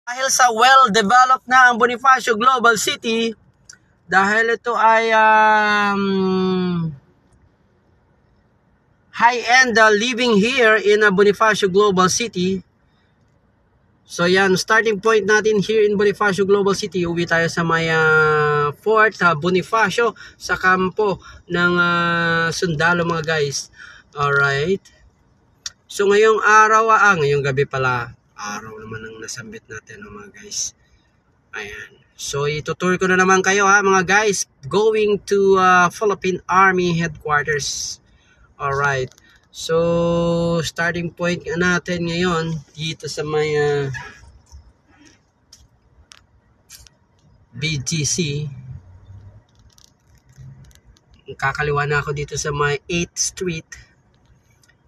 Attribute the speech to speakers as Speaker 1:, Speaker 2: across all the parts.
Speaker 1: Dahil sa well-developed na ang Bonifacio Global City, dahil ito ay high-end living here in Bonifacio Global City. So yan, starting point natin here in Bonifacio Global City. Uwi tayo sa may Fort Bonifacio sa kampo ng sundalo mga guys. Alright. So ngayong araw, ngayong gabi pala, araw naman ang nasambit natin mga guys. Ayan. So itutur ko na naman kayo mga guys. Going to Philippine Army Headquarters. Alright. So starting point natin ngayon dito sa may BGC. Kakaliwa na ako dito sa may 8th Street.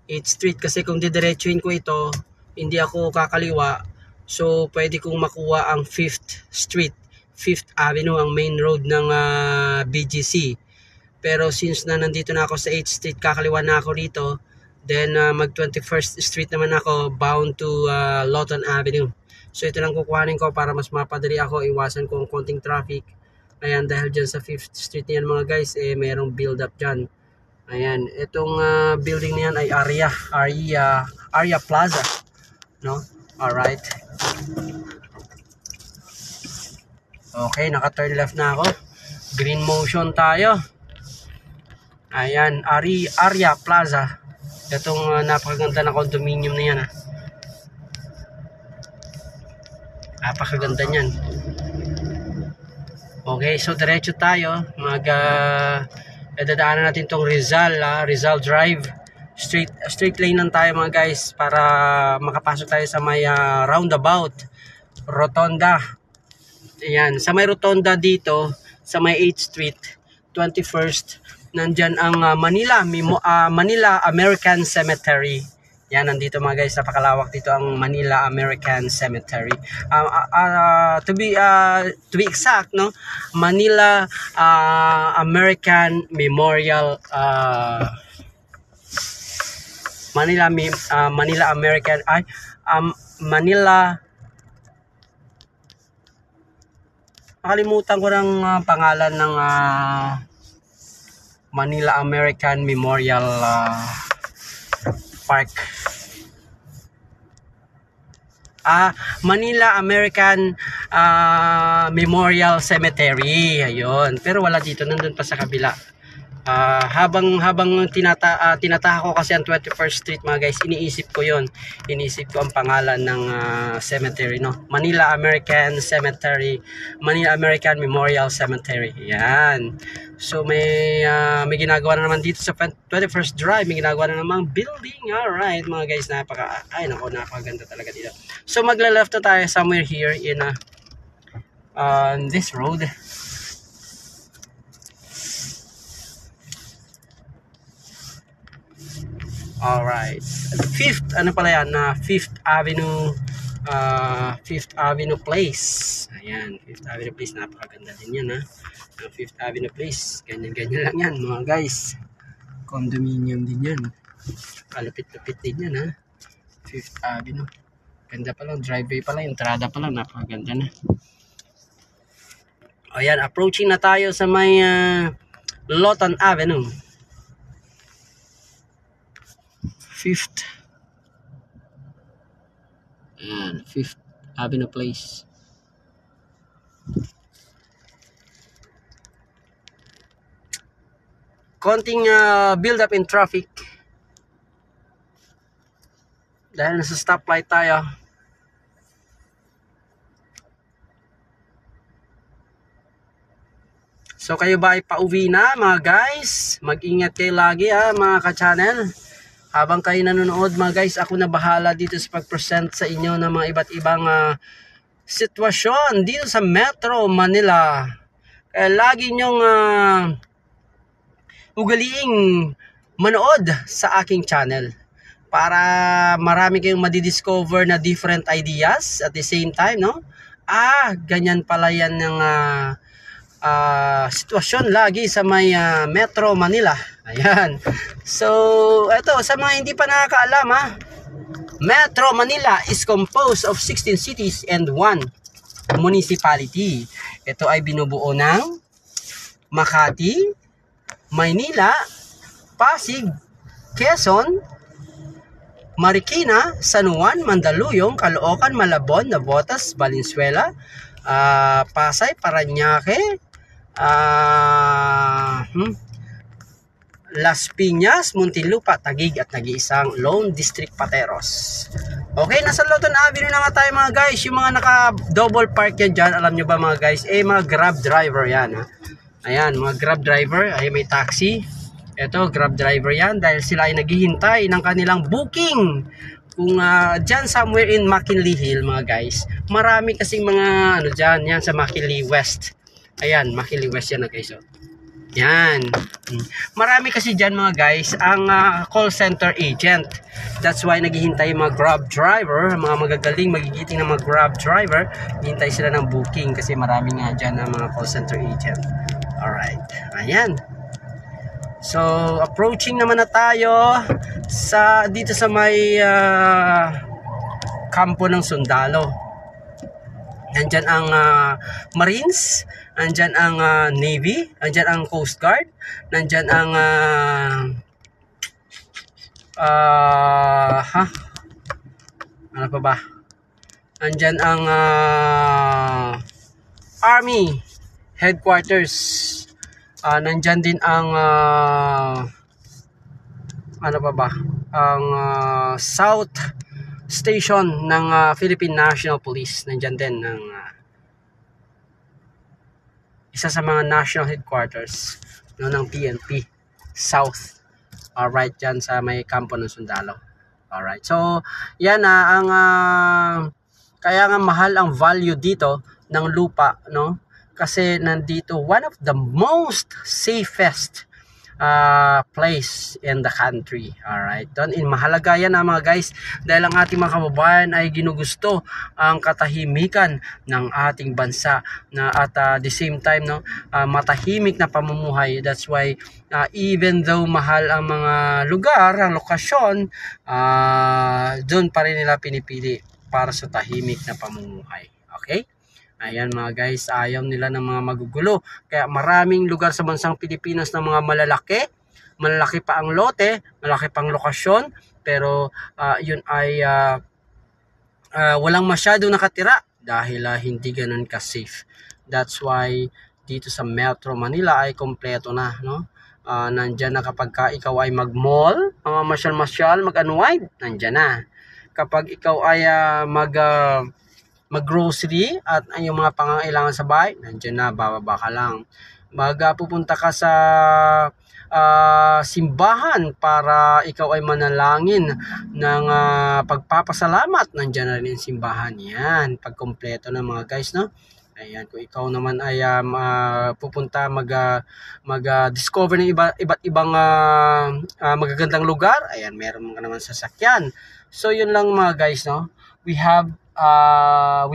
Speaker 1: 8th Street kasi kung didiretsuin ko ito, hindi ako kakaliwa. So pwede kong makuha ang 5th Street, 5th Avenue, ang main road ng BGC. Pero since na nandito na ako sa 8th Street, kakaliwa na ako dito, then mag 21st Street naman ako, bound to Lawton Avenue. So ito lang kukuhanin ko para mas mapadali ako, iwasan ko ang konting traffic. Ayan, dahil dyan sa 5th Street niyan mga guys, mayroong build up dyan. Ayan, itong building niyan ay Aria Plaza, no? Alright. Okay, naka-turn left na ako. Green motion tayo. Ayan, Aria Plaza. Itong napakaganda na condominium na yan. Napakaganda niyan. Okay, so diretso tayo. Dadaanan natin tong Rizal Drive. Straight lane lang tayo mga guys para makapasok tayo sa may roundabout, Rotonda. Ayan, sa may Rotonda dito, sa may 8th Street, 21st, nandyan ang Manila American Cemetery. Yan, nandito mga guys, napakalawak dito ang Manila American Cemetery. To be exact, no, Manila American Memorial, Manila American Manila, nakalimutan ko ng pangalan ng Manila American Memorial Park. Manila American Memorial Cemetery. Ayun. Pero wala dito, nandun pa sa kabila. Habang tinataha ko kasi ang 21st Street mga guys, iniisip ko yon. Iniisip ko ang pangalan ng cemetery, no? Manila American Cemetery, Manila American Memorial Cemetery. Yan. So may ginagawa na naman dito sa 21st Drive, may ginagawa na namang building. Alright mga guys, napakaganda talaga dito. So magla-left na tayo somewhere here in this road. Alright. 5th, Fifth Avenue, 5th Avenue Place. Ayan, 5th Avenue Place, napakaganda din yan Ang 5th Avenue Place, ganyan lang yan mga guys. Condominium din yan. Kalupit-lupit din yan 5th Avenue. Ganda pa lang, driveway pa lang, entrada pa lang, napakaganda na. Ayan, approaching na tayo sa may Lawton Avenue. 5th. Ayan, 5th Avenue Place. Konting build up in traffic. Dahil nasa stoplight tayo. So kayo ba ay pauwi na mga guys? Mag-ingat kayo lagi mga ka-channel. Habang kayo nanonood mga guys, ako na bahala dito sa pag-present sa inyo ng mga iba't ibang sitwasyon dito sa Metro Manila. Kaya lagi nyong ugaliing manood sa aking channel para marami kayong madidiscover na different ideas at the same time, no? Ganyan pala yan ng sitwasyon lagi sa may Metro Manila. Ayan. So, eto, sa mga hindi pa nakakaalam Metro Manila is composed of 16 cities and 1 municipality. Ito ay binubuo ng Makati, Maynila, Pasig, Quezon, Marikina, San Juan, Mandaluyong, Caloocan, Malabon, Navotas, Valenzuela, Pasay, Parañaque, Las Piñas, Muntinlupa, Taguig at nag-iisang Lone District Pateros. Okay, nasa Loton Avenue na nga tayo mga guys. Yung mga naka-double park yan dyan, alam nyo ba mga guys, mga Grab driver yan. Ha? Ayan, mga Grab driver, ay may taxi. Ito, Grab driver yan dahil sila ay naghihintay ng kanilang booking. Kung dyan somewhere in McKinley Hill mga guys, marami kasing mga dyan, yan sa McKinley West. Ayan, McKinley West yan na guys. Oh. Yan. Marami kasi dyan mga guys ang call center agent. That's why naghihintay yung mga Grab driver, mga magagaling magigiting ng mga Grab driver, hihintay sila ng booking kasi marami nga dyan ang mga call center agent. Alright, ayan. So, approaching naman na tayo dito sa may kampo ng sundalo. Nandyan ang Marines, nandyan ang Navy, nandyan ang Coast Guard, nandyan ang ano pa ba? Nandyan ang Army Headquarters. Nandyan din ang ano pa ba? Ang South Station ng Philippine National Police. Nandyan din ng isa sa mga national headquarters ng PNP South. Alright, dyan sa may kampo ng sundalo. Alright, so yan ang kaya nga mahal ang value dito ng lupa, no? Kasi nandito one of the most safest place in the country. Alright, doon in mahalaga yan mga guys dahil ang ating mga kababayan ay ginugusto ang katahimikan ng ating bansa na at the same time matahimik na pamumuhay. That's why even though mahal ang mga lugar, ang lokasyon, doon pa rin nila pinipili para sa tahimik na pamumuhay. Okay? Ayan mga guys, ayaw nila ng mga magugulo. Kaya maraming lugar sa bansang Pilipinas ng mga malalaki. Malalaki pa ang lote, malaki pang lokasyon. Pero yun ay walang masyado nakatira dahil hindi ganun ka-safe. That's why dito sa Metro Manila ay kompleto na. No? Nandyan na kapag ikaw ay mag-mall, masyal-masyal, mag-unwind, nandyan na. Kapag ikaw ay mag-grocery at yung mga pangangailangan sa bahay, nandiyan na, bababa ka lang. Pupunta ka sa simbahan para ikaw ay manalangin ng pagpapasalamat, nandiyan na rin yung simbahan. Yan, pagkompleto na mga guys, no? Ayan, kung ikaw naman ay pupunta mag-discover ng iba't ibang magagandang lugar, ayan, meron ka naman sasakyan. So, yun lang mga guys, no? We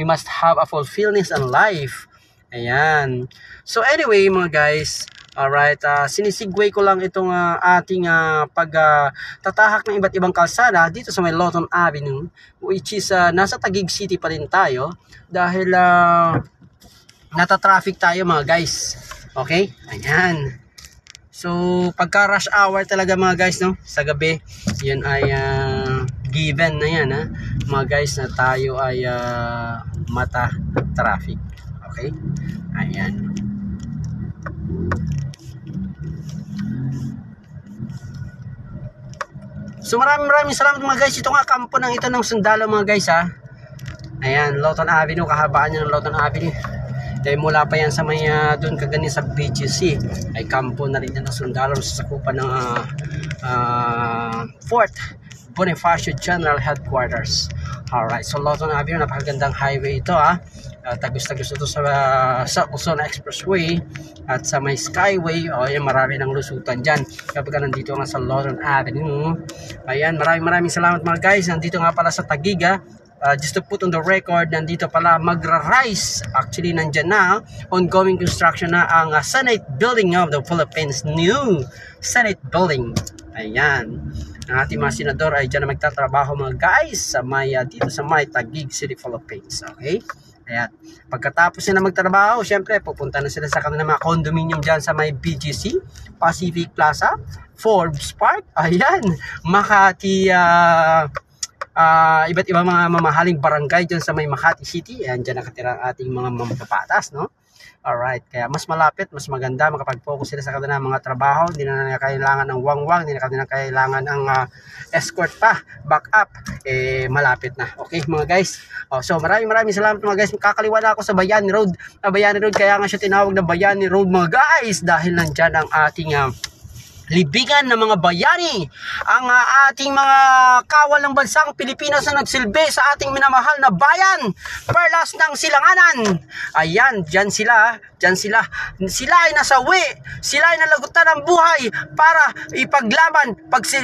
Speaker 1: must have a fulfillment in life. Ayan. So anyway mga guys, alright, sinisigway ko lang itong ating pagtatahak ng iba't ibang kalsada dito sa may Loton Avenue, which is nasa Taguig City pa rin tayo dahil nata-traffic tayo mga guys. Okay? Ayan. So pagka rush hour talaga mga guys, no, sa gabi, yun ay given na yan mga guys na tayo ay mata traffic. Okay? Ayan. So maraming salamat mga guys. Ito nga kampo ng ito ng sundalo mga guys Ayan, Loton Avenue, kahabaan niya ng Loton Avenue. Dahil mula pa yan sa may doon kagani sa BGC ay kampo na rin yan ng sundalo sa sakupan ng Fort Bonifacio General Headquarters. Alright, so Loton Avenue, napakagandang highway ito Tagus-tagus ito sa Luzon Expressway at sa may Skyway. Ayan, marami ng lusutan dyan kapag nandito nga sa Loton Avenue. Ayan, maraming salamat mga guys. Nandito nga pala sa Taguig just to put on the record, nandito pala magra-rise. Actually, nandyan na, ongoing construction na ang Senate Building of the Philippines. New Senate Building. Ayan. Ang ating mga senador ay dyan na magtatrabaho mga guys sa dito sa may Taguig City, Philippines. Okay? Ayan. Pagkatapos na magtrabaho, syempre pupunta na sila sa kanilang mga condominium dyan sa may BGC, Pacific Plaza, Forbes Park, ayan, Makati, iba't ibang mga mamahaling barangay dyan sa may Makati City. Ayan, dyan nakatira ang ating mga mambabatas, no? Alright, kaya mas malapit, mas maganda, makapag-focus sila sa kanilang mga trabaho. Hindi na nila kailangan ng wangwang, hindi na nila kailangan ng escort pa, backup, malapit na. Okay mga guys, so maraming salamat mga guys. Kakaliwa na ako sa Bayani Road. Bayani Road, kaya nga siya tinawag na Bayani Road mga guys, dahil nandyan ang ating libingan ng mga bayani, ang ating mga kawal ng bansang Pilipinas na nagsilbi sa ating minamahal na bayan, perlas ng silanganan. Ayan, dyan sila. Sila ay nasawi, sila ay nalagutan ng buhay para ipaglaban,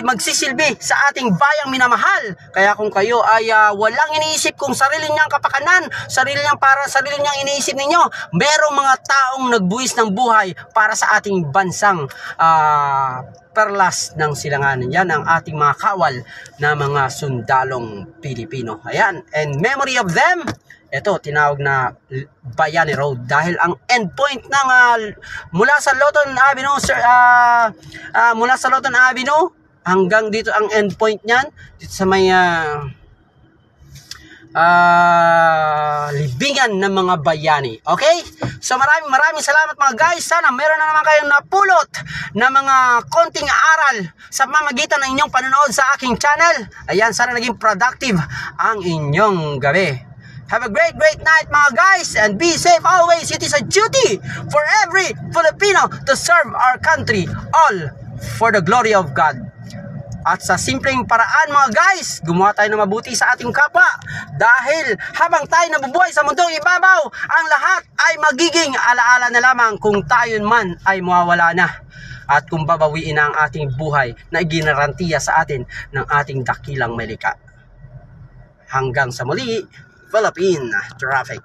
Speaker 1: magsisilbi sa ating bayang minamahal. Kaya kung kayo ay walang iniisip kung sarili niyang kapakanan, sarili niyang iniisip ninyo, merong mga taong nagbuwis ng buhay para sa ating bansang perlas ng silanganan. Yan ang ating mga kawal na mga sundalong Pilipino. Ayan, and memory of them, ito tinawag na Bayani Road dahil ang endpoint ng mula sa Loton Avenue, mula sa Loton Avenue hanggang dito ang endpoint niyan dito sa may libingan ng mga bayani. Okay? So maraming salamat mga guys. Sana meron na naman kayong napulot na mga konting aral sa pamamagitan ng inyong panonood sa aking channel. Ayan, sana naging productive ang inyong gabi. Have a great night mga guys, and be safe always. It is a duty for every Filipino to serve our country, all for the glory of God. At sa simpleng paraan mga guys, gumawa tayo ng mabuti sa ating kapwa. Dahil habang tayo nabubuhay sa mundong ibabaw, ang lahat ay magiging alaala na lamang kung tayo man ay mawawala na. At kung babawiin na ang ating buhay na iginarantiya sa atin ng ating dakilang may likha. Hanggang sa muli, Philippine Traffic.